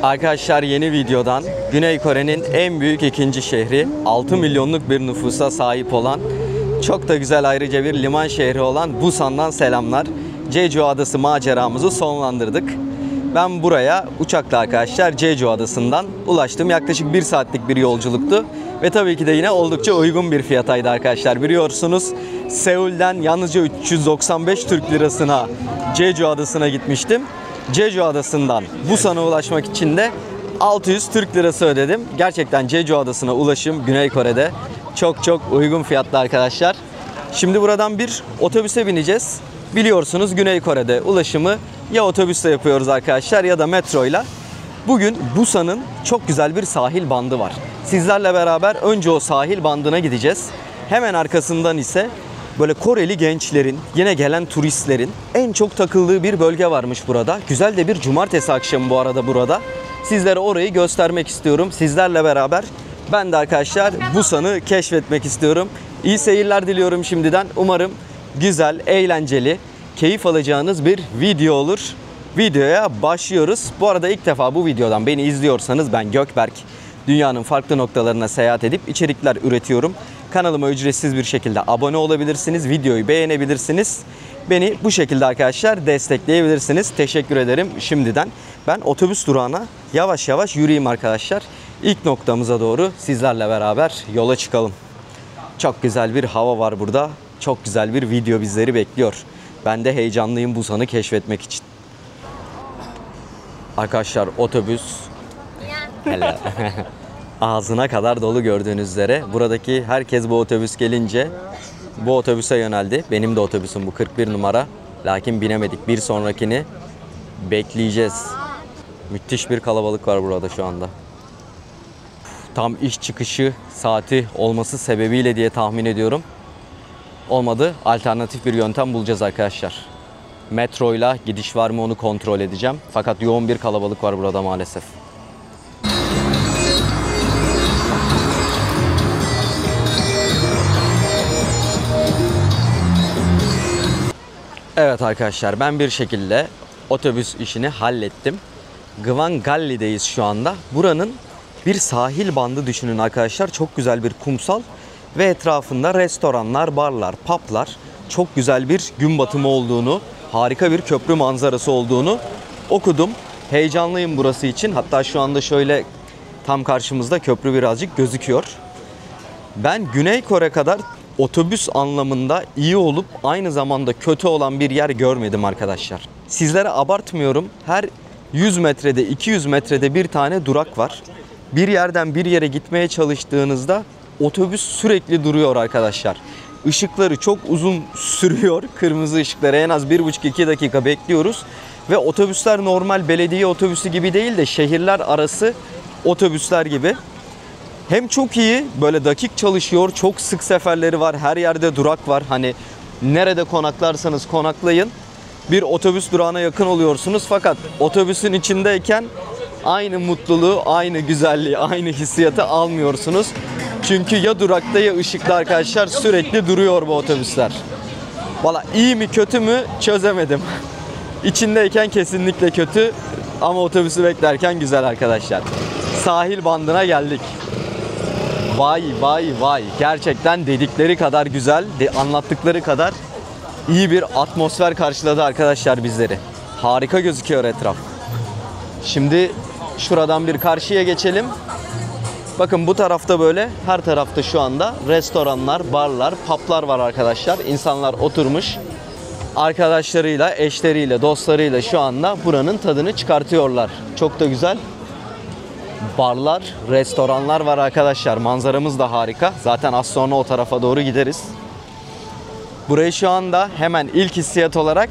Arkadaşlar yeni videodan Güney Kore'nin en büyük ikinci şehri, 6 milyonluk bir nüfusa sahip olan, çok da güzel ayrıca bir liman şehri olan Busan'dan selamlar. Jeju Adası maceramızı sonlandırdık. Ben buraya uçakla arkadaşlar Jeju Adası'ndan ulaştım. Yaklaşık 1 saatlik bir yolculuktu. Ve tabii ki de yine oldukça uygun bir fiyataydı arkadaşlar. Biliyorsunuz Seul'den yalnızca 395 Türk Lirasına Jeju Adası'na gitmiştim. Jeju Adası'ndan Busan'a ulaşmak için de 600 Türk Lirası ödedim. Gerçekten Jeju Adası'na ulaşım Güney Kore'de çok uygun fiyatlı arkadaşlar. Şimdi buradan bir otobüse bineceğiz. Biliyorsunuz Güney Kore'de ulaşımı ya otobüsle yapıyoruz arkadaşlar ya da metroyla. Bugün Busan'ın çok güzel bir sahil bandı var. Sizlerle beraber önce o sahil bandına gideceğiz. Hemen arkasından ise böyle Koreli gençlerin, yine gelen turistlerin en çok takıldığı bir bölge varmış burada. Güzel de bir cumartesi akşamı bu arada burada. Sizlere orayı göstermek istiyorum. Sizlerle beraber ben de arkadaşlar Busan'ı keşfetmek istiyorum. İyi seyirler diliyorum şimdiden. Umarım güzel, eğlenceli, keyif alacağınız bir video olur. Videoya başlıyoruz. Bu arada ilk defa bu videodan beni izliyorsanız ben Gökberk. Dünyanın farklı noktalarına seyahat edip içerikler üretiyorum. Kanalıma ücretsiz bir şekilde abone olabilirsiniz. Videoyu beğenebilirsiniz. Beni bu şekilde arkadaşlar destekleyebilirsiniz. Teşekkür ederim şimdiden. Ben otobüs durağına yavaş yavaş yürüyeyim arkadaşlar. İlk noktamıza doğru sizlerle beraber yola çıkalım. Çok güzel bir hava var burada. Çok güzel bir video bizleri bekliyor. Ben de heyecanlıyım Busan'ı keşfetmek için. Arkadaşlar otobüs ağzına kadar dolu gördüğünüz üzere. Buradaki herkes bu otobüs gelince bu otobüse yöneldi. Benim de otobüsüm bu 41 numara. Lakin binemedik. Bir sonrakini bekleyeceğiz. Müthiş bir kalabalık var burada şu anda. Tam iş çıkışı saati olması sebebiyle diye tahmin ediyorum. Olmadı. Alternatif bir yöntem bulacağız arkadaşlar. Metroyla gidiş var mı onu kontrol edeceğim. Fakat yoğun bir kalabalık var burada maalesef. Evet arkadaşlar ben bir şekilde otobüs işini hallettim. Gwangalli'deyiz şu anda. Buranın bir sahil bandı düşünün arkadaşlar. Çok güzel bir kumsal ve etrafında restoranlar, barlar, publar. Çok güzel bir gün batımı olduğunu, harika bir köprü manzarası olduğunu okudum. Heyecanlıyım burası için. Hatta şu anda şöyle tam karşımızda köprü birazcık gözüküyor. Ben Güney Kore kadar otobüs anlamında iyi olup aynı zamanda kötü olan bir yer görmedim arkadaşlar. Sizlere abartmıyorum. Her 100 metrede, 200 metrede bir tane durak var. Bir yerden bir yere gitmeye çalıştığınızda otobüs sürekli duruyor arkadaşlar. Işıkları çok uzun sürüyor. Kırmızı ışıkları en az 1,5-2 dakika bekliyoruz. Ve otobüsler normal belediye otobüsü gibi değil de şehirler arası otobüsler gibi. Hem çok iyi, böyle dakik çalışıyor, çok sık seferleri var, her yerde durak var. Hani nerede konaklarsanız konaklayın, bir otobüs durağına yakın oluyorsunuz. Fakat otobüsün içindeyken aynı mutluluğu, aynı güzelliği, aynı hissiyatı almıyorsunuz. Çünkü ya durakta ya ışıkta arkadaşlar sürekli duruyor bu otobüsler. Valla iyi mi kötü mü çözemedim. İçindeyken kesinlikle kötü ama otobüsü beklerken güzel arkadaşlar. Sahil bandına geldik. Vay. Gerçekten dedikleri kadar güzel, anlattıkları kadar iyi bir atmosfer karşıladı arkadaşlar bizleri. Harika gözüküyor etraf. Şimdi şuradan bir karşıya geçelim. Bakın bu tarafta böyle her tarafta şu anda restoranlar, barlar, publar var arkadaşlar. İnsanlar oturmuş arkadaşlarıyla, eşleriyle, dostlarıyla şu anda buranın tadını çıkartıyorlar. Çok da güzel. Barlar, restoranlar var arkadaşlar. Manzaramız da harika. Zaten az sonra o tarafa doğru gideriz. Burayı şu anda hemen ilk hissiyat olarak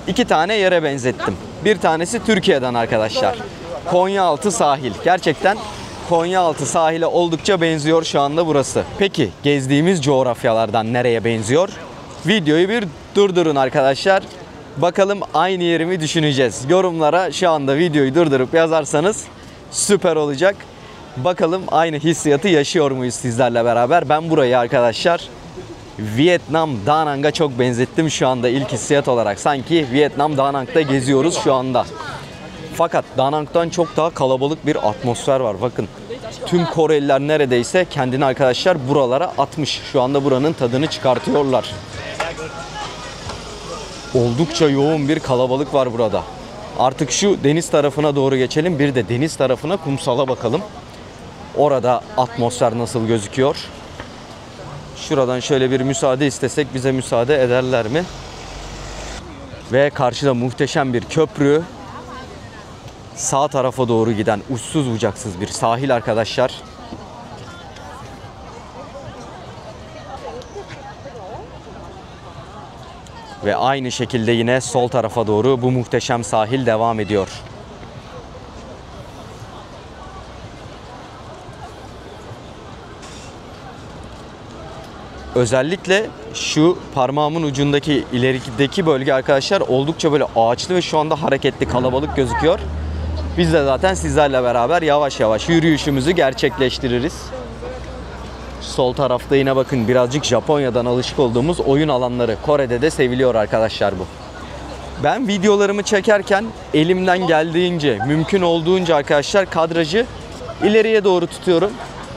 2 tane yere benzettim. Bir tanesi Türkiye'den arkadaşlar. Konyaaltı sahil. Gerçekten Konyaaltı sahile oldukça benziyor şu anda burası. Peki gezdiğimiz coğrafyalardan nereye benziyor? Videoyu bir durdurun arkadaşlar. Bakalım aynı yerimi düşüneceğiz. Yorumlara şu anda videoyu durdurup yazarsanız süper olacak. Bakalım aynı hissiyatı yaşıyor muyuz sizlerle beraber? Ben burayı arkadaşlar Vietnam Da Nang'a çok benzettim şu anda ilk hissiyat olarak. Sanki Vietnam Da Nang'da geziyoruz şu anda. Fakat Da Nang'dan çok daha kalabalık bir atmosfer var. Bakın tüm Koreliler neredeyse kendini arkadaşlar buralara atmış. Şu anda buranın tadını çıkartıyorlar. Oldukça yoğun bir kalabalık var burada. Artık şu deniz tarafına doğru geçelim. Bir de deniz tarafına, kumsala bakalım. Orada atmosfer nasıl gözüküyor? Şuradan şöyle bir müsaade istesek bize müsaade ederler mi? Ve karşıda muhteşem bir köprü. Sağ tarafa doğru giden uçsuz bucaksız bir sahil arkadaşlar. Ve aynı şekilde yine sol tarafa doğru bu muhteşem sahil devam ediyor. Özellikle şu parmağımın ucundaki ilerideki bölge arkadaşlar oldukça böyle ağaçlı ve şu anda hareketli, kalabalık gözüküyor. Biz de zaten sizlerle beraber yavaş yavaş yürüyüşümüzü gerçekleştiririz. Sol tarafta yine bakın birazcık Japonya'dan alışık olduğumuz oyun alanları. Kore'de de seviliyor arkadaşlar bu. Ben videolarımı çekerken elimden geldiğince, mümkün olduğunca arkadaşlar kadrajı ileriye doğru tutuyorum.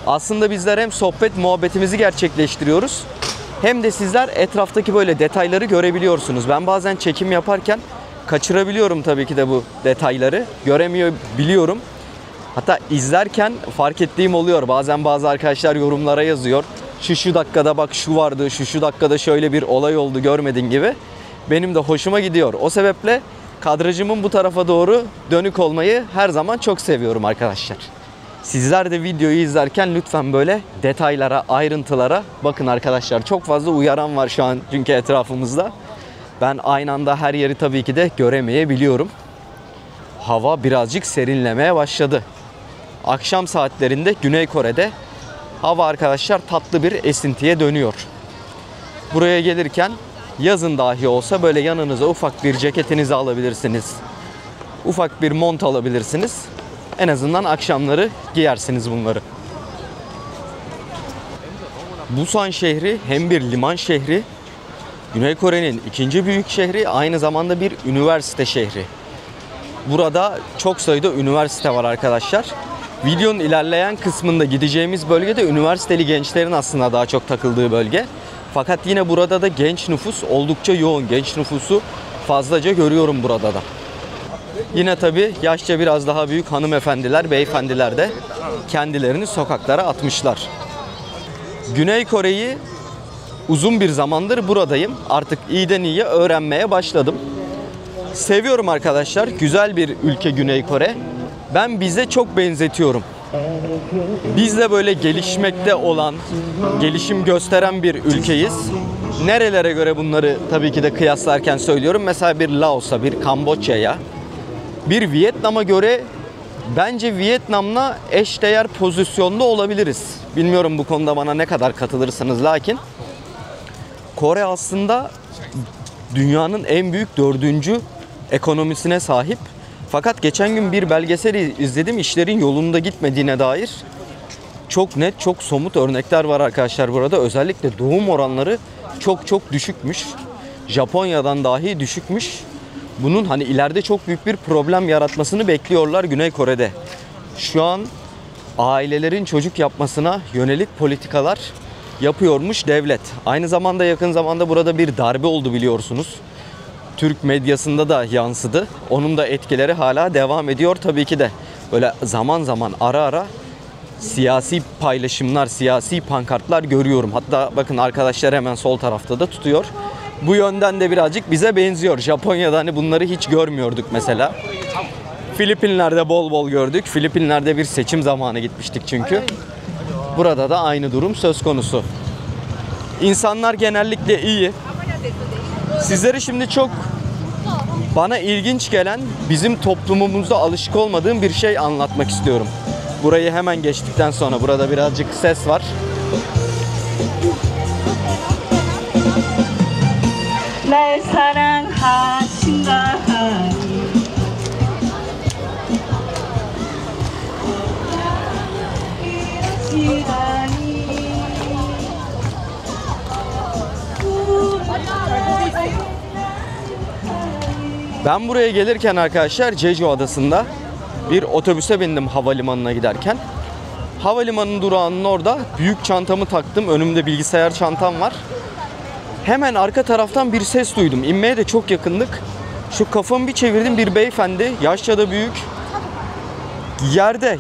Aslında bizler hem sohbet muhabbetimizi gerçekleştiriyoruz hem de sizler etraftaki böyle detayları görebiliyorsunuz. Ben bazen çekim yaparken kaçırabiliyorum tabii ki de bu detayları. Göremiyor biliyorum. Hatta izlerken fark ettiğim oluyor. Bazen bazı arkadaşlar yorumlara yazıyor. Şu dakikada bak şu vardı, şu dakikada şöyle bir olay oldu görmedin gibi. Benim de hoşuma gidiyor. O sebeple kadrajımın bu tarafa doğru dönük olmayı her zaman çok seviyorum arkadaşlar. Sizler de videoyu izlerken lütfen böyle detaylara, ayrıntılara bakın arkadaşlar. Çok fazla uyaran var şu an çünkü etrafımızda. Ben aynı anda her yeri tabii ki de göremeyebiliyorum. Hava birazcık serinlemeye başladı. Akşam saatlerinde Güney Kore'de hava arkadaşlar tatlı bir esintiye dönüyor. Buraya gelirken yazın dahi olsa böyle yanınıza ufak bir ceketinizi alabilirsiniz. Ufak bir mont alabilirsiniz. En azından akşamları giyersiniz bunları. Busan şehri hem bir liman şehri, Güney Kore'nin ikinci büyük şehri, aynı zamanda bir üniversite şehri. Burada çok sayıda üniversite var arkadaşlar. Videonun ilerleyen kısmında gideceğimiz bölgede üniversiteli gençlerin aslında daha çok takıldığı bölge. Fakat yine burada da genç nüfus oldukça yoğun. Genç nüfusu fazlaca görüyorum burada da. Yine tabii yaşça biraz daha büyük hanımefendiler, beyefendiler de kendilerini sokaklara atmışlar. Güney Kore'yi uzun bir zamandır buradayım. Artık iyiden iyiye öğrenmeye başladım. Seviyorum arkadaşlar. Güzel bir ülke Güney Kore. Ben bize çok benzetiyorum. Biz de böyle gelişmekte olan, gelişim gösteren bir ülkeyiz. Nerelere göre bunları tabii ki de kıyaslarken söylüyorum. Mesela bir Laos'a, bir Kamboçya'ya, bir Vietnam'a göre bence Vietnam'la eşdeğer pozisyonda olabiliriz. Bilmiyorum bu konuda bana ne kadar katılırsınız lakin Kore aslında dünyanın en büyük 4. ekonomisine sahip. Fakat geçen gün bir belgeseli izledim. İşlerin yolunda gitmediğine dair çok net, çok somut örnekler var arkadaşlar burada. Özellikle doğum oranları çok düşükmüş. Japonya'dan dahi düşükmüş. Bunun hani ileride çok büyük bir problem yaratmasını bekliyorlar Güney Kore'de. Şu an ailelerin çocuk yapmasına yönelik politikalar yapıyormuş devlet. Aynı zamanda yakın zamanda burada bir darbe oldu biliyorsunuz. Türk medyasında da yansıdı. Onun da etkileri hala devam ediyor tabii ki de. Böyle zaman zaman ara siyasi paylaşımlar, siyasi pankartlar görüyorum. Hatta bakın arkadaşlar hemen sol tarafta da tutuyor. Bu yönden de birazcık bize benziyor. Japonya'da hani bunları hiç görmüyorduk mesela. Filipinler'de bol gördük. Filipinler'de bir seçim zamanı gitmiştik çünkü. Burada da aynı durum söz konusu. İnsanlar genellikle iyi. Sizlere şimdi çok bana ilginç gelen, bizim toplumumuzda alışık olmadığım bir şey anlatmak istiyorum. Burayı hemen geçtikten sonra, burada birazcık ses var. Ben buraya gelirken arkadaşlar Jeju Adası'nda bir otobüse bindim havalimanına giderken. Havalimanı durağının orada büyük çantamı taktım. Önümde bilgisayar çantam var. Hemen arka taraftan bir ses duydum. İnmeye de çok yakındık. Şu kafamı bir çevirdim, bir beyefendi, yaşça da büyük,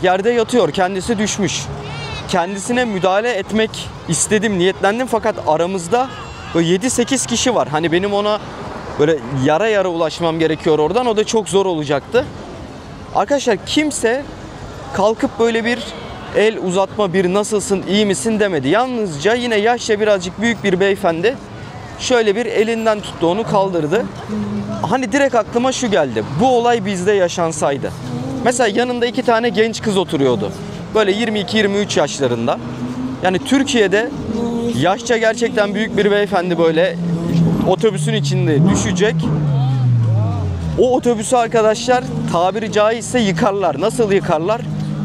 yerde yatıyor, kendisi düşmüş. Kendisine müdahale etmek istedim, niyetlendim fakat aramızda böyle 7-8 kişi var. Hani benim ona böyle yara ulaşmam gerekiyor oradan, o da çok zor olacaktı. Arkadaşlar kimse kalkıp böyle bir el uzatma, bir nasılsın, iyi misin demedi. Yalnızca yine yaşça birazcık büyük bir beyefendi şöyle bir elinden tuttu, onu kaldırdı. Hani direkt aklıma şu geldi. Bu olay bizde yaşansaydı. Mesela yanında 2 tane genç kız oturuyordu. Böyle 22-23 yaşlarında. Yani Türkiye'de yaşça gerçekten büyük bir beyefendi böyle otobüsün içinde düşecek. O otobüsü arkadaşlar tabiri caizse yıkarlar. Nasıl yıkarlar?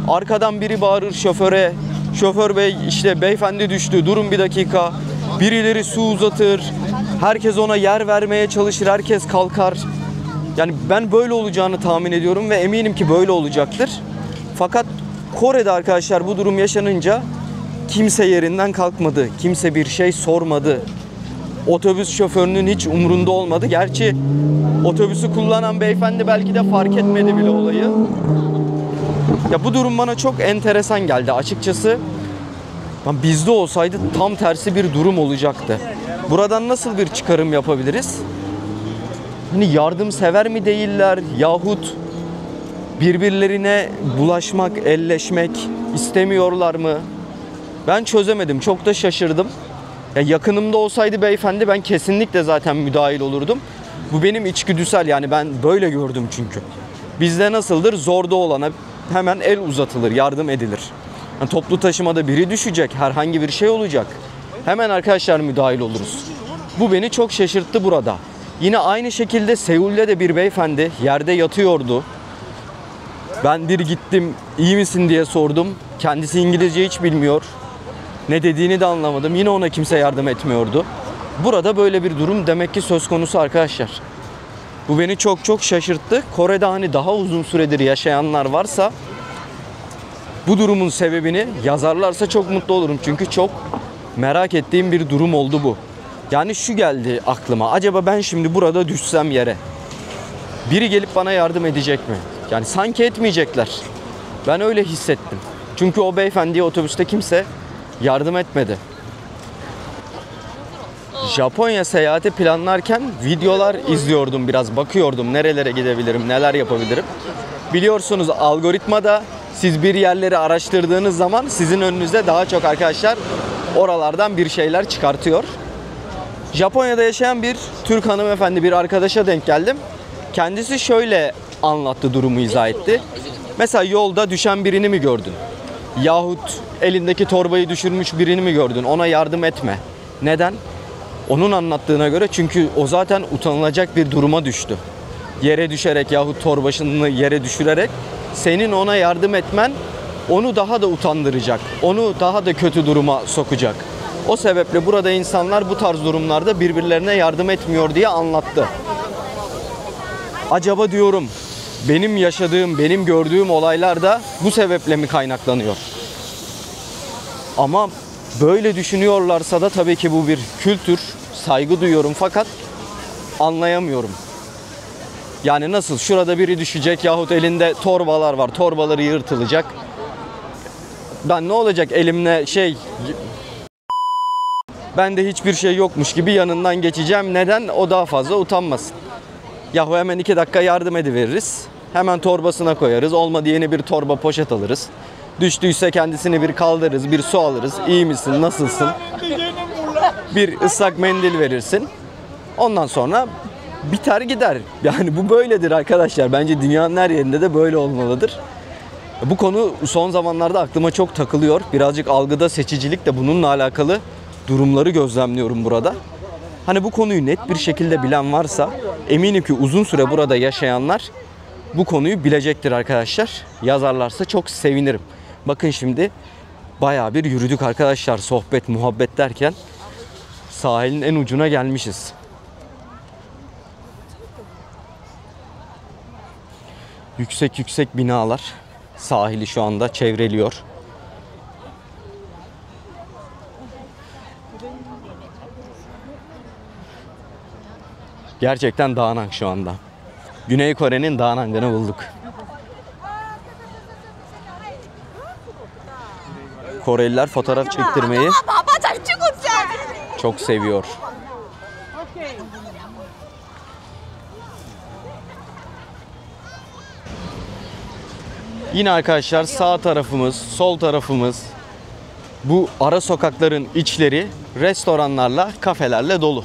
Arkadan biri bağırır şoföre. Şoför bey işte beyefendi düştü, durun bir dakika. Birileri su uzatır. Herkes ona yer vermeye çalışır. Herkes kalkar. Yani ben böyle olacağını tahmin ediyorum ve eminim ki böyle olacaktır. Fakat Kore'de arkadaşlar bu durum yaşanınca kimse yerinden kalkmadı. Kimse bir şey sormadı. Otobüs şoförünün hiç umrunda olmadı. Gerçi otobüsü kullanan beyefendi belki de fark etmedi bile olayı. Ya bu durum bana çok enteresan geldi. Açıkçası bizde olsaydı tam tersi bir durum olacaktı. Buradan nasıl bir çıkarım yapabiliriz? Hani yardımsever mi değiller yahut birbirlerine bulaşmak, elleşmek istemiyorlar mı? Ben çözemedim. Çok da şaşırdım. Ya yakınımda olsaydı beyefendi ben kesinlikle zaten müdahil olurdum. Bu benim içgüdüsel, yani ben böyle gördüm çünkü. Bizde nasıldır? Zorda olana hemen el uzatılır, yardım edilir. Yani toplu taşımada biri düşecek, herhangi bir şey olacak. Hemen arkadaşlar müdahil oluruz. Bu beni çok şaşırttı burada. Yine aynı şekilde Seul'de de bir beyefendi yerde yatıyordu. Ben bir gittim, iyi misin diye sordum. Kendisi İngilizce hiç bilmiyor. Ne dediğini de anlamadım. Yine ona kimse yardım etmiyordu. Burada böyle bir durum demek ki söz konusu arkadaşlar. Bu beni çok şaşırttı. Kore'de hani daha uzun süredir yaşayanlar varsa bu durumun sebebini yazarlarsa çok mutlu olurum. Çünkü çok merak ettiğim bir durum oldu bu. Yani şu geldi aklıma. Acaba ben şimdi burada düşsem yere, biri gelip bana yardım edecek mi? Yani sanki etmeyecekler. Ben öyle hissettim. Çünkü o beyefendiye otobüste kimse yardım etmedi. Japonya seyahati planlarken videolar izliyordum biraz. Bakıyordum nerelere gidebilirim, neler yapabilirim. Biliyorsunuz algoritmada siz bir yerleri araştırdığınız zaman sizin önünüze daha çok arkadaşlar oralardan bir şeyler çıkartıyor. Japonya'da yaşayan bir Türk hanımefendi, bir arkadaşa denk geldim. Kendisi şöyle anlattı, durumu izah etti. Mesela yolda düşen birini mi gördün? Yahut elindeki torbayı düşürmüş birini mi gördün? Ona yardım etme. Neden? Onun anlattığına göre çünkü o zaten utanılacak bir duruma düştü. Yere düşerek yahut torbasını yere düşürerek senin ona yardım etmen onu daha da utandıracak. Onu daha da kötü duruma sokacak. O sebeple burada insanlar bu tarz durumlarda birbirlerine yardım etmiyor diye anlattı. Acaba diyorum benim yaşadığım, benim gördüğüm olaylar da bu sebeple mi kaynaklanıyor? Ama böyle düşünüyorlarsa da tabii ki bu bir kültür, saygı duyuyorum fakat anlayamıyorum. Yani nasıl şurada biri düşecek yahut elinde torbalar var, torbaları yırtılacak. Ben ne olacak elimle bende hiçbir şey yokmuş gibi yanından geçeceğim. Neden? O daha fazla utanmasın. Yahu hemen 2 dakika yardım ediveririz. Hemen torbasına koyarız. Olmadı yeni bir torba poşet alırız. Düştüyse kendisini bir kaldırırız, bir su alırız. İyi misin, nasılsın? Bir ıslak mendil verirsin. Ondan sonra biter gider. Yani bu böyledir arkadaşlar. Bence dünyanın her yerinde de böyle olmalıdır. Bu konu son zamanlarda aklıma çok takılıyor. Birazcık algıda seçicilik de bununla alakalı durumları gözlemliyorum burada. Hani bu konuyu net bir şekilde bilen varsa eminim ki uzun süre burada yaşayanlar bu konuyu bilecektir arkadaşlar. Yazarlarsa çok sevinirim. Bakın şimdi bayağı bir yürüdük arkadaşlar, sohbet, muhabbet derken sahilin en ucuna gelmişiz. Yüksek yüksek binalar sahili şu anda çevreliyor. Gerçekten Danang şu anda. Güney Kore'nin Danang'ını bulduk. Koreliler fotoğraf çektirmeyi çok seviyor. Yine arkadaşlar sağ tarafımız, sol tarafımız, bu ara sokakların içleri restoranlarla, kafelerle dolu.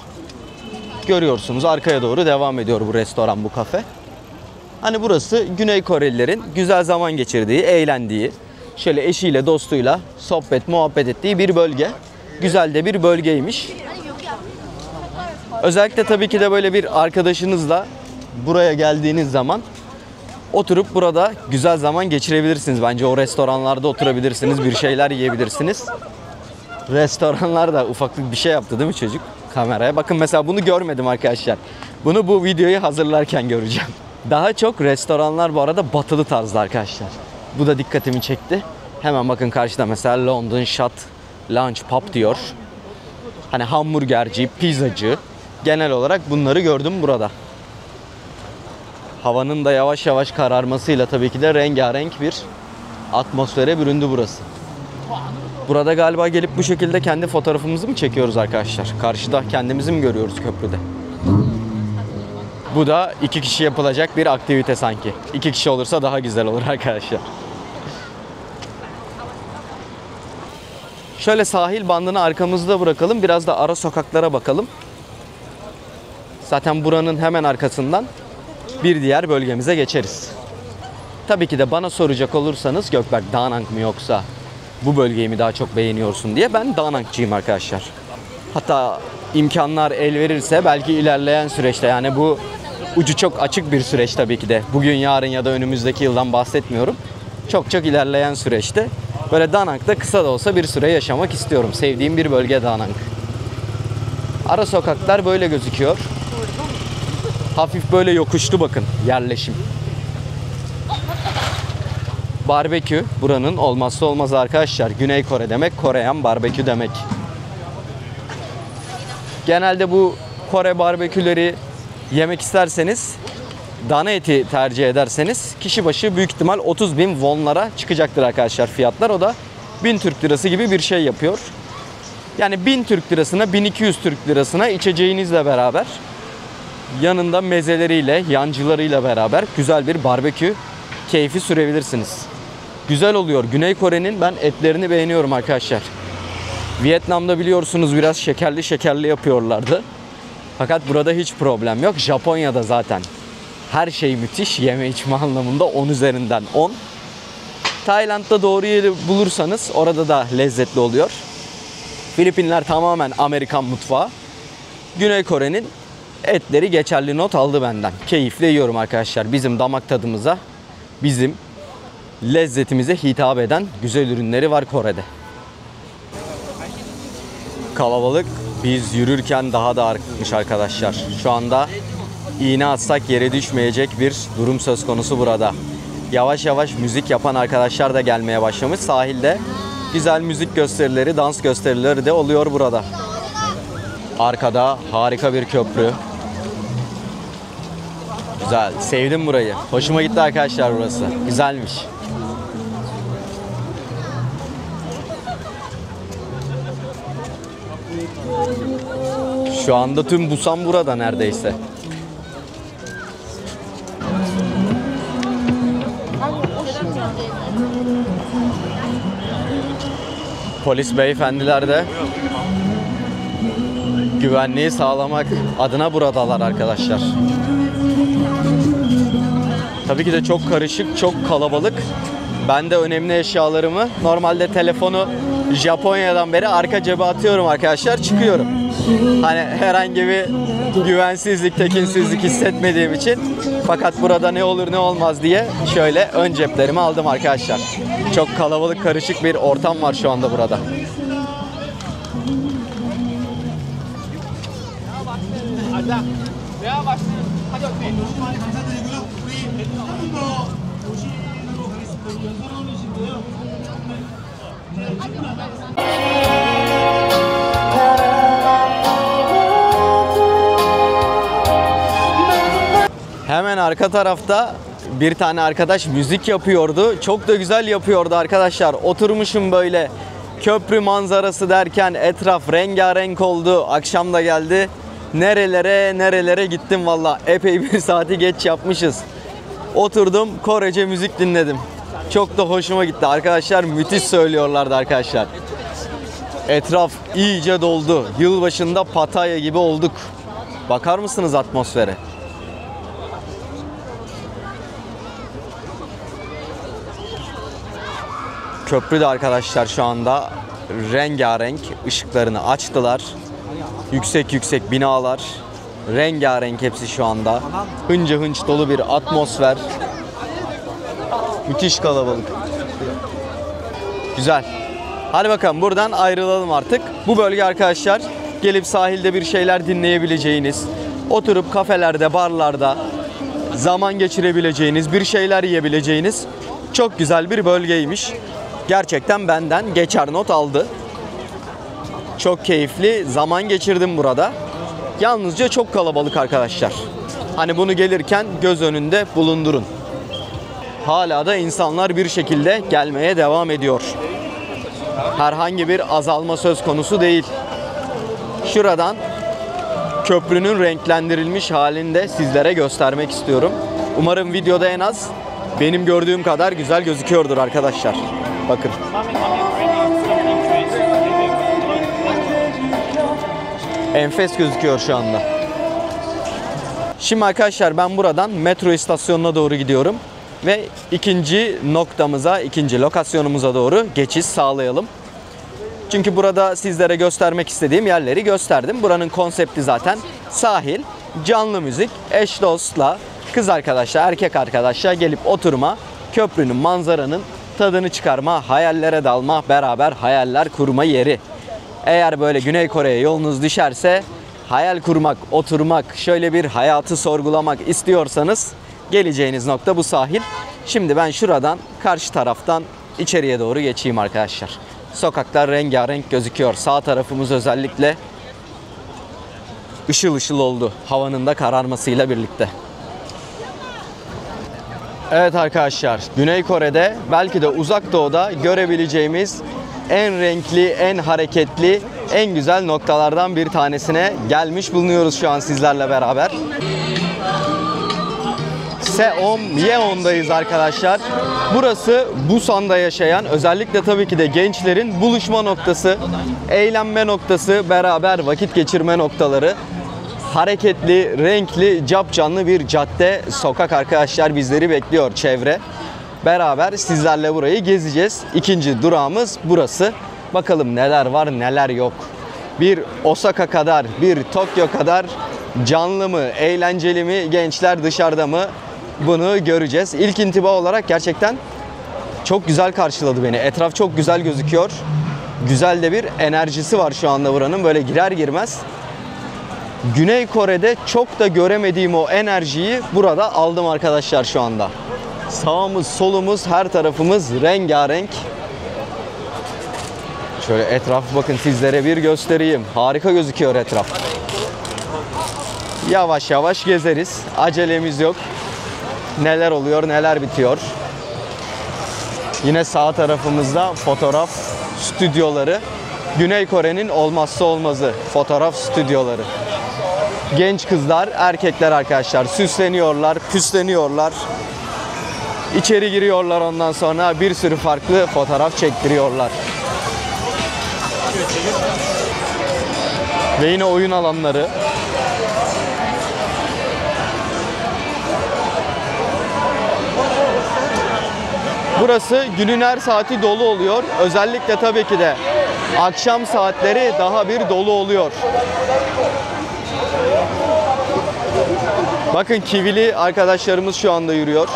Görüyorsunuz arkaya doğru devam ediyor bu restoran, bu kafe. Hani burası Güney Korelilerin güzel zaman geçirdiği, eğlendiği, şöyle eşiyle, dostuyla sohbet, muhabbet ettiği bir bölge. Güzel de bir bölgeymiş. Özellikle tabii ki de böyle bir arkadaşınızla buraya geldiğiniz zaman oturup burada güzel zaman geçirebilirsiniz. Bence o restoranlarda oturabilirsiniz, bir şeyler yiyebilirsiniz. Restoranlarda ufaklık bir şey yaptı değil mi çocuk kameraya? Bakın mesela bunu görmedim arkadaşlar. Bunu bu videoyu hazırlarken göreceğim. Daha çok restoranlar bu arada batılı tarzda arkadaşlar. Bu da dikkatimi çekti. Hemen bakın karşıda mesela London Shot Lunch Pub diyor. Hani hamburgerci, pizzacı. Genel olarak bunları gördüm burada. Havanın da yavaş yavaş kararmasıyla tabii ki de rengarenk bir atmosfere büründü burası. Burada galiba gelip bu şekilde kendi fotoğrafımızı mı çekiyoruz arkadaşlar? Karşıda kendimizi mi görüyoruz köprüde? Bu da 2 kişi yapılacak bir aktivite sanki. 2 kişi olursa daha güzel olur arkadaşlar. Şöyle sahil bandını arkamızda bırakalım. Biraz da ara sokaklara bakalım. Zaten buranın hemen arkasından bir diğer bölgemize geçeriz. Tabii ki de bana soracak olursanız Gökberk, Danang mı yoksa bu bölgeyi mi daha çok beğeniyorsun diye, ben Danang'cıyım arkadaşlar. Hatta imkanlar el verirse belki ilerleyen süreçte, yani bu ucu çok açık bir süreç tabii ki de. Bugün, yarın ya da önümüzdeki yıldan bahsetmiyorum. Çok çok ilerleyen süreçte böyle Danang'da kısa da olsa bir süre yaşamak istiyorum. Sevdiğim bir bölge Danang. Ara sokaklar böyle gözüküyor. Hafif böyle yokuşlu bakın yerleşim. Barbekü buranın olmazsa olmazı arkadaşlar. Güney Kore demek Koreyan barbekü demek. Genelde bu Kore barbeküleri yemek isterseniz, dana eti tercih ederseniz kişi başı büyük ihtimal 30.000 wonlara çıkacaktır arkadaşlar fiyatlar. O da 1000 Türk lirası gibi bir şey yapıyor. Yani 1000 Türk lirasına, 1200 Türk lirasına içeceğinizle beraber, yanında mezeleriyle, yancılarıyla beraber güzel bir barbekü keyfi sürebilirsiniz. Güzel oluyor. Güney Kore'nin ben etlerini beğeniyorum arkadaşlar. Vietnam'da biliyorsunuz biraz şekerli şekerli yapıyorlardı. Fakat burada hiç problem yok. Japonya'da zaten her şey müthiş. Yeme içme anlamında 10 üzerinden 10. Tayland'da doğru yeri bulursanız orada da lezzetli oluyor. Filipinler tamamen Amerikan mutfağı. Güney Kore'nin etleri geçerli not aldı benden. Keyifle yiyorum arkadaşlar. Bizim damak tadımıza, bizim lezzetimize hitap eden güzel ürünleri var Kore'de. Kalabalık biz yürürken daha da artmış arkadaşlar. Şu anda iğne atsak yere düşmeyecek bir durum söz konusu burada. Yavaş yavaş müzik yapan arkadaşlar da gelmeye başlamış. Sahilde güzel müzik gösterileri, dans gösterileri de oluyor burada. Arkada harika bir köprü. Güzel. Sevdim burayı. Hoşuma gitti arkadaşlar burası. Güzelmiş. Şu anda tüm Busan burada neredeyse. Polis beyefendiler de güvenliği sağlamak adına buradalar arkadaşlar. Tabii ki de çok karışık, çok kalabalık. Ben de önemli eşyalarımı, normalde telefonu Japonya'dan beri arka cebe atıyorum arkadaşlar, çıkıyorum. Hani herhangi bir güvensizlik, tekinsizlik hissetmediğim için. Fakat burada ne olur ne olmaz diye şöyle ön ceplerimi aldım arkadaşlar. Çok kalabalık, karışık bir ortam var şu anda burada. Hemen arka tarafta bir tane arkadaş müzik yapıyordu. Çok da güzel yapıyordu arkadaşlar. Oturmuşum böyle köprü manzarası derken etraf rengarenk oldu. Akşam da geldi. Nerelere gittim valla. Epey bir saati geç yapmışız. Oturdum Korece müzik dinledim. Çok da hoşuma gitti. Arkadaşlar müthiş söylüyorlardı arkadaşlar. Etraf iyice doldu. Yılbaşında Pattaya gibi olduk. Bakar mısınız atmosfere? Köprü de arkadaşlar şu anda rengarenk, ışıklarını açtılar. Yüksek binalar. Rengarenk hepsi şu anda. Hınca hınç dolu bir atmosfer. Müthiş kalabalık. Güzel. Hadi bakalım buradan ayrılalım artık. Bu bölge arkadaşlar gelip sahilde bir şeyler dinleyebileceğiniz, oturup kafelerde, barlarda zaman geçirebileceğiniz, bir şeyler yiyebileceğiniz çok güzel bir bölgeymiş. Gerçekten benden geçer not aldı. Çok keyifli zaman geçirdim burada. Yalnızca çok kalabalık arkadaşlar. Hani bunu gelirken göz önünde bulundurun. Hala da insanlar bir şekilde gelmeye devam ediyor. Herhangi bir azalma söz konusu değil. Şuradan köprünün renklendirilmiş halini de sizlere göstermek istiyorum. Umarım videoda en az benim gördüğüm kadar güzel gözüküyordur arkadaşlar. Bakın. Enfes gözüküyor şu anda. Şimdi arkadaşlar ben buradan metro istasyonuna doğru gidiyorum. Ve ikinci noktamıza, ikinci lokasyonumuza doğru geçiş sağlayalım. Çünkü burada sizlere göstermek istediğim yerleri gösterdim. Buranın konsepti zaten sahil, canlı müzik, eş dostla, kız arkadaşla, erkek arkadaşla gelip oturma, köprünün, manzaranın tadını çıkarma, hayallere dalma, beraber hayaller kurma yeri. Eğer böyle Güney Kore'ye yolunuz düşerse, hayal kurmak, oturmak, şöyle bir hayatı sorgulamak istiyorsanız geleceğiniz nokta bu sahil. Şimdi ben şuradan karşı taraftan içeriye doğru geçeyim arkadaşlar. Sokaklar rengarenk gözüküyor. Sağ tarafımız özellikle ışıl ışıl oldu. Havanın da kararmasıyla birlikte. Evet arkadaşlar, Güney Kore'de belki de Uzak Doğu'da görebileceğimiz en renkli, en hareketli, en güzel noktalardan bir tanesine gelmiş bulunuyoruz şu an sizlerle beraber. Seomyeon'dayız arkadaşlar. Burası Busan'da yaşayan, özellikle tabii ki de gençlerin buluşma noktası, eğlenme noktası, beraber vakit geçirme noktaları. Hareketli, renkli, capcanlı bir cadde, sokak arkadaşlar bizleri bekliyor, çevre. Beraber sizlerle burayı gezeceğiz. İkinci durağımız burası. Bakalım neler var, neler yok. Bir Osaka kadar, bir Tokyo kadar canlı mı, eğlenceli mi, gençler dışarıda mı? Bunu göreceğiz. İlk intiba olarak gerçekten çok güzel karşıladı beni. Etraf çok güzel gözüküyor. Güzel de bir enerjisi var şu anda buranın. Böyle girer girmez Güney Kore'de çok da göremediğim o enerjiyi burada aldım arkadaşlar şu anda. Sağımız, solumuz, her tarafımız rengarenk. Şöyle etrafı bakın sizlere bir göstereyim. Harika gözüküyor etraf. Yavaş yavaş gezeriz. Acelemiz yok. Neler oluyor, neler bitiyor. Yine sağ tarafımızda fotoğraf stüdyoları. Güney Kore'nin olmazsa olmazı fotoğraf stüdyoları. Genç kızlar, erkekler arkadaşlar süsleniyorlar, püsleniyorlar. İçeri giriyorlar, ondan sonra bir sürü farklı fotoğraf çektiriyorlar. Ve yine oyun alanları. Burası günün her saati dolu oluyor. Özellikle tabii ki de akşam saatleri daha bir dolu oluyor. Bakın kivili arkadaşlarımız şu anda yürüyor.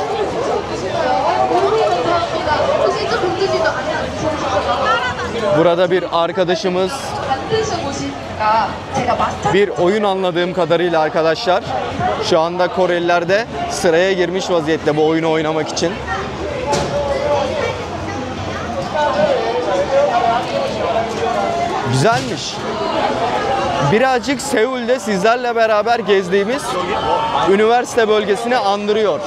Burada bir arkadaşımız bir oyun, anladığım kadarıyla arkadaşlar. Şu anda Koreliler de sıraya girmiş vaziyette bu oyunu oynamak için. Güzelmiş. Birazcık Seul'de sizlerle beraber gezdiğimiz üniversite bölgesini andırıyor.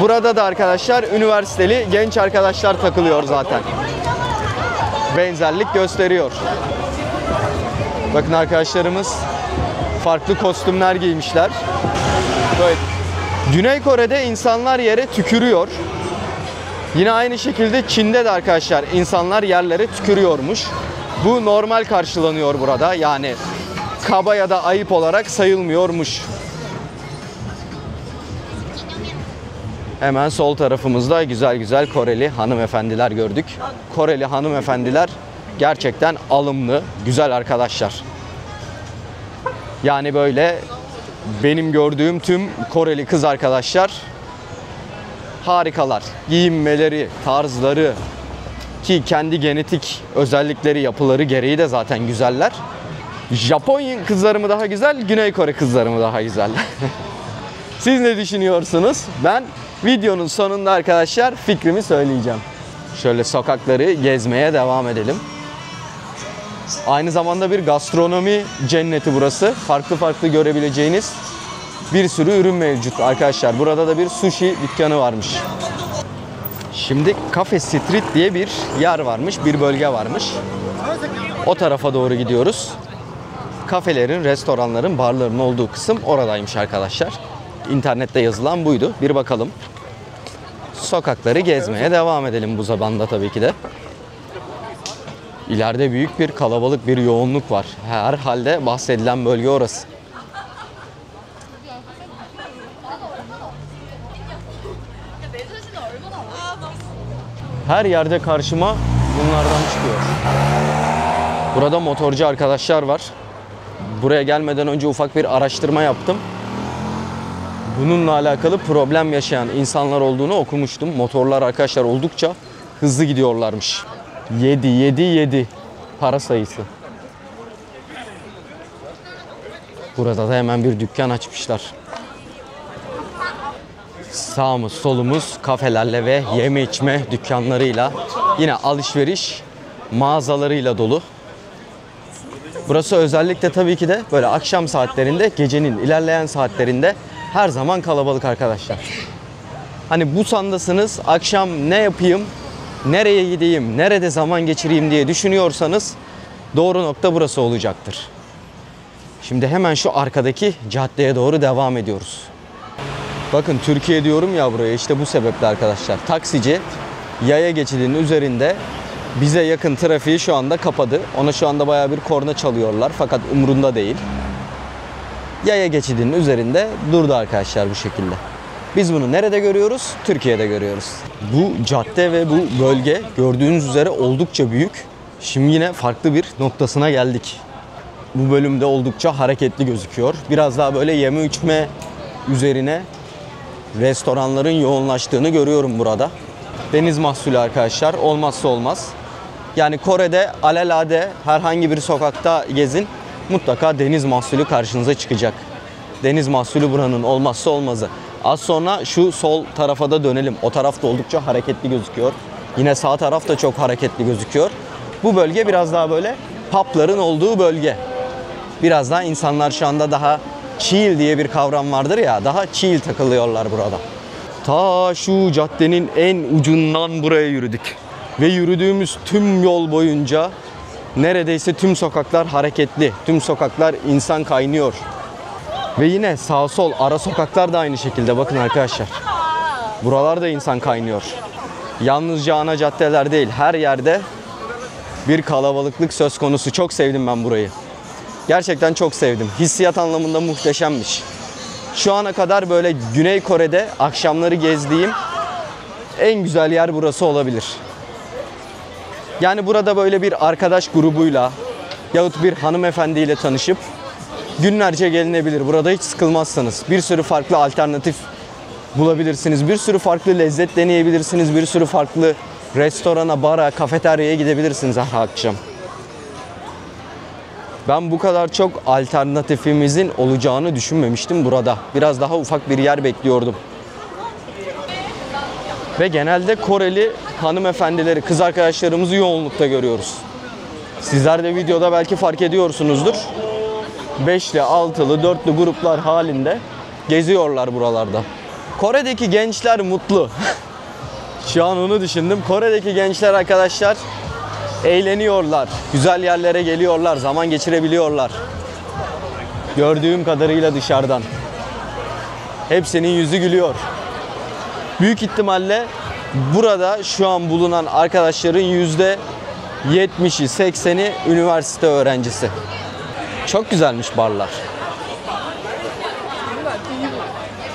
Burada da arkadaşlar üniversiteli genç arkadaşlar takılıyor zaten. Benzerlik gösteriyor. Bakın arkadaşlarımız farklı kostümler giymişler. Böyle. Güney Kore'de insanlar yere tükürüyor. Yine aynı şekilde Çin'de de arkadaşlar insanlar yerlere tükürüyormuş. Bu normal karşılanıyor burada. Yani kaba ya da ayıp olarak sayılmıyormuş. Hemen sol tarafımızda güzel güzel Koreli hanımefendiler gördük. Koreli hanımefendiler gerçekten alımlı, güzel arkadaşlar. Yani böyle benim gördüğüm tüm Koreli kız arkadaşlar harikalar. Giyinmeleri, tarzları ki kendi genetik özellikleri, yapıları gereği de zaten güzeller. Japon kızları mı daha güzel, Güney Kore kızları mı daha güzel? Siz ne düşünüyorsunuz? Ben videonun sonunda arkadaşlar fikrimi söyleyeceğim. Şöyle sokakları gezmeye devam edelim. Aynı zamanda bir gastronomi cenneti burası. Farklı farklı görebileceğiniz bir sürü ürün mevcut arkadaşlar. Burada da bir sushi dükkanı varmış. Şimdi Cafe Street diye bir yer varmış, bir bölge varmış. O tarafa doğru gidiyoruz. Kafelerin, restoranların, barların olduğu kısım oradaymış arkadaşlar. İnternette yazılan buydu. Bir bakalım. Sokakları gezmeye devam edelim bu zamanda tabii ki de. İleride büyük bir kalabalık, bir yoğunluk var. Herhalde bahsedilen bölge orası. Her yerde karşıma bunlardan çıkıyor. Burada motorcu arkadaşlar var. Buraya gelmeden önce ufak bir araştırma yaptım. Bununla alakalı problem yaşayan insanlar olduğunu okumuştum. Motorlar arkadaşlar oldukça hızlı gidiyorlarmış. 7 para sayısı. Burada da hemen bir dükkan açmışlar. Sağımız solumuz kafelerle ve yeme içme dükkanlarıyla, yine alışveriş mağazalarıyla dolu. Burası özellikle tabii ki de böyle akşam saatlerinde, gecenin ilerleyen saatlerinde her zaman kalabalık arkadaşlar. Hani Busan'dasınız, akşam ne yapayım, nereye gideyim, nerede zaman geçireyim diye düşünüyorsanız doğru nokta burası olacaktır. Şimdi hemen şu arkadaki caddeye doğru devam ediyoruz. Bakın Türkiye diyorum ya buraya, işte bu sebeple arkadaşlar. Taksici yaya geçidinin üzerinde bize yakın trafiği şu anda kapadı. Ona şu anda bayağı bir korna çalıyorlar fakat umurunda değil. Yaya geçidinin üzerinde durdu arkadaşlar bu şekilde. Biz bunu nerede görüyoruz? Türkiye'de görüyoruz. Bu cadde ve bu bölge gördüğünüz üzere oldukça büyük. Şimdi yine farklı bir noktasına geldik. Bu bölümde oldukça hareketli gözüküyor. Biraz daha böyle yeme içme üzerine restoranların yoğunlaştığını görüyorum burada. Deniz mahsulü arkadaşlar olmazsa olmaz. Yani Kore'de alelade herhangi bir sokakta gezin, mutlaka deniz mahsulü karşınıza çıkacak. Deniz mahsulü buranın olmazsa olmazı. Az sonra şu sol tarafa da dönelim. O taraf da oldukça hareketli gözüküyor. Yine sağ taraf da çok hareketli gözüküyor. Bu bölge biraz daha böyle pubların olduğu bölge. Biraz daha insanlar şu anda daha chill diye bir kavram vardır ya, daha chill takılıyorlar burada. Ta şu caddenin en ucundan buraya yürüdük. Ve yürüdüğümüz tüm yol boyunca neredeyse tüm sokaklar hareketli. Tüm sokaklar insan kaynıyor. Ve yine sağ sol ara sokaklar da aynı şekilde, bakın arkadaşlar. Buralarda insan kaynıyor. Yalnızca ana caddeler değil, her yerde bir kalabalıklık söz konusu. Çok sevdim ben burayı. Gerçekten çok sevdim. Hissiyat anlamında muhteşemmiş. Şu ana kadar böyle Güney Kore'de akşamları gezdiğim en güzel yer burası olabilir. Yani burada böyle bir arkadaş grubuyla yahut bir hanımefendiyle tanışıp günlerce gelinebilir. Burada hiç sıkılmazsanız bir sürü farklı alternatif bulabilirsiniz. Bir sürü farklı lezzet deneyebilirsiniz. Bir sürü farklı restorana, bara, kafeteryaya gidebilirsiniz her akşam. Ben bu kadar çok alternatifimizin olacağını düşünmemiştim burada. Biraz daha ufak bir yer bekliyordum. Ve genelde Koreli hanımefendileri, kız arkadaşlarımızı yoğunlukta görüyoruz. Sizler de videoda belki fark ediyorsunuzdur. 5'li, 6'lı, 4'lü gruplar halinde geziyorlar buralarda. Kore'deki gençler mutlu. Şu an onu düşündüm. Kore'deki gençler arkadaşlar eğleniyorlar. Güzel yerlere geliyorlar. Zaman geçirebiliyorlar. Gördüğüm kadarıyla dışarıdan. Hepsinin yüzü gülüyor. Büyük ihtimalle burada şu an bulunan arkadaşların %70'i, 80'i üniversite öğrencisi. Çok güzelmiş barlar.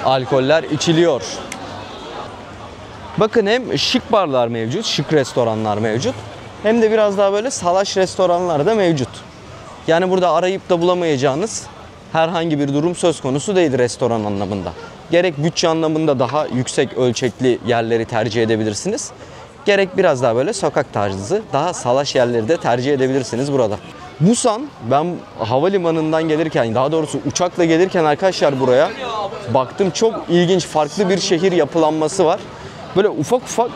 Alkoller içiliyor. Bakın hem şık barlar mevcut, şık restoranlar mevcut. Hem de biraz daha böyle salaş restoranlar da mevcut. Yani burada arayıp da bulamayacağınız herhangi bir durum söz konusu değil restoran anlamında. Gerek bütçe anlamında daha yüksek ölçekli yerleri tercih edebilirsiniz. Gerek biraz daha böyle sokak tarzı, daha salaş yerleri de tercih edebilirsiniz burada. Busan, ben havalimanından gelirken, daha doğrusu uçakla gelirken arkadaşlar buraya baktım, çok ilginç, farklı bir şehir yapılanması var. Böyle ufak ufak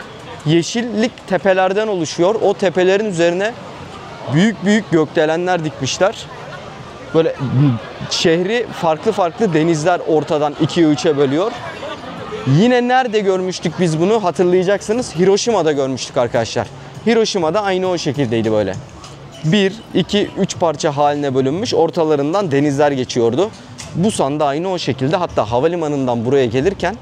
yeşillik tepelerden oluşuyor. O tepelerin üzerine büyük büyük gökdelenler dikmişler. Böyle şehri farklı farklı denizler ortadan 2'ye 3'e bölüyor. Yine nerede görmüştük biz bunu hatırlayacaksınız. Hiroşima'da görmüştük arkadaşlar. Hiroşima'da aynı o şekildeydi böyle. 1, 2, 3 parça haline bölünmüş. Ortalarından denizler geçiyordu. Busan'da aynı o şekilde. Hatta havalimanından buraya gelirken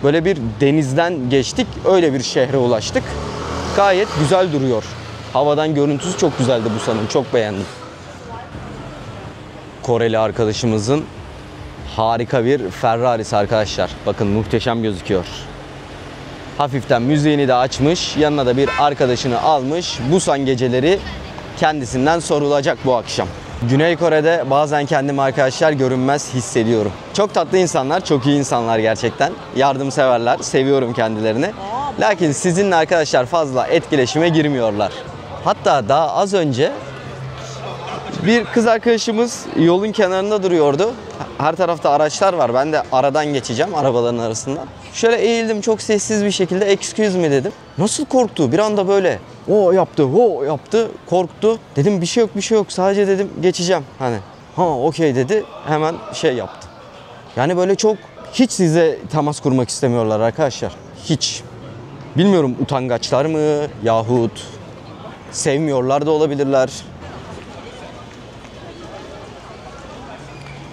böyle bir denizden geçtik. Öyle bir şehre ulaştık. Gayet güzel duruyor. Havadan görüntüsü çok güzeldi Busan'ın. Çok beğendim. Koreli arkadaşımızın harika bir Ferrari'si arkadaşlar. Bakın muhteşem gözüküyor. Hafiften müziğini de açmış. Yanına da bir arkadaşını almış. Busan geceleri kendisinden sorulacak bu akşam. Güney Kore'de bazen kendimi arkadaşlar görünmez hissediyorum. Çok tatlı insanlar, çok iyi insanlar gerçekten. Yardımseverler, seviyorum kendilerini. Lakin sizinle arkadaşlar fazla etkileşime girmiyorlar. Hatta daha az önce bir kız arkadaşımız yolun kenarında duruyordu. Her tarafta araçlar var. Ben de aradan geçeceğim, arabaların arasından. Şöyle eğildim çok sessiz bir şekilde, excuse me dedim. Nasıl korktu? Bir anda böyle o yaptı, o yaptı, korktu. Dedim bir şey yok, bir şey yok. Sadece dedim geçeceğim. Hani ha okey dedi. Hemen şey yaptı. Yani böyle çok hiç size temas kurmak istemiyorlar arkadaşlar. Hiç. Bilmiyorum utangaçlar mı yahut sevmiyorlar da olabilirler.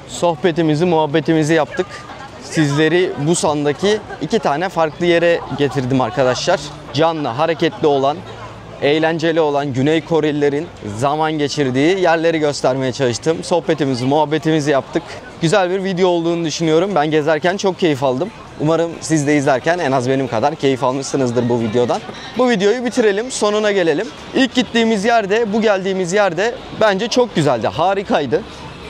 Sohbetimizi, muhabbetimizi yaptık. Sizleri Busan'daki 2 tane farklı yere getirdim arkadaşlar. Canlı, hareketli olan, eğlenceli olan Güney Korelilerin zaman geçirdiği yerleri göstermeye çalıştım. Sohbetimizi, muhabbetimizi yaptık. Güzel bir video olduğunu düşünüyorum. Ben gezerken çok keyif aldım. Umarım siz de izlerken en az benim kadar keyif almışsınızdır bu videodan. Bu videoyu bitirelim, sonuna gelelim. İlk gittiğimiz yerde, bu geldiğimiz yerde bence çok güzeldi, harikaydı.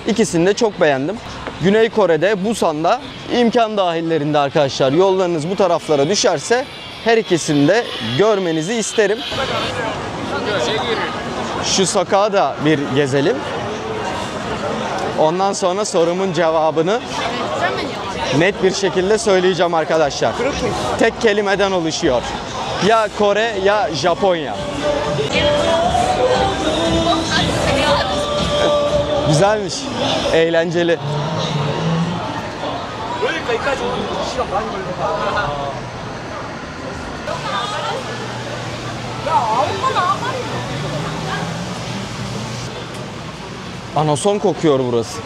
İkisini de çok beğendim. Güney Kore'de, Busan'da imkan dahillerinde arkadaşlar yollarınız bu taraflara düşerse her ikisini de görmenizi isterim. Şu sokağı da bir gezelim. Ondan sonra sorumun cevabını net bir şekilde söyleyeceğim arkadaşlar. Tek kelimeden oluşuyor. Ya Kore ya Japonya. Güzelmiş, eğlenceli. Anason kokuyor burası.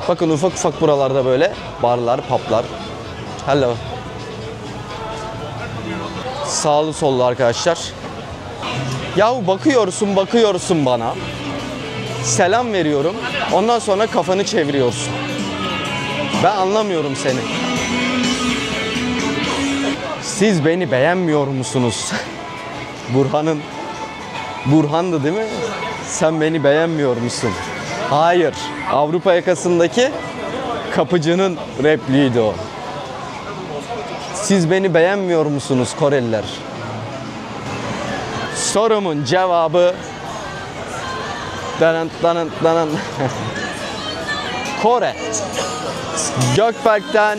Bakın ufak ufak buralarda böyle barlar, publar. Hello. Sağlı sollu arkadaşlar. Yahu bakıyorsun bana. Selam veriyorum. Ondan sonra kafanı çeviriyorsun. Ben anlamıyorum seni. Siz beni beğenmiyor musunuz? Burhan'dı değil mi? Sen beni beğenmiyor musun? Hayır. Avrupa yakasındaki kapıcının repliğiydi o. Siz beni beğenmiyor musunuz Koreliler? Sorumun cevabı Danın danın danın. Kore. Gökberk'ten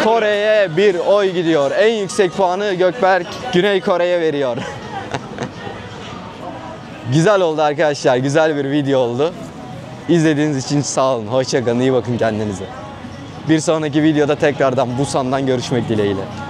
Kore'ye bir oy gidiyor. En yüksek puanı Gökberk Güney Kore'ye veriyor. Güzel oldu arkadaşlar. Güzel bir video oldu. İzlediğiniz için sağ olun. Hoşça kalın. İyi bakın kendinize. Bir sonraki videoda tekrardan Busan'dan görüşmek dileğiyle.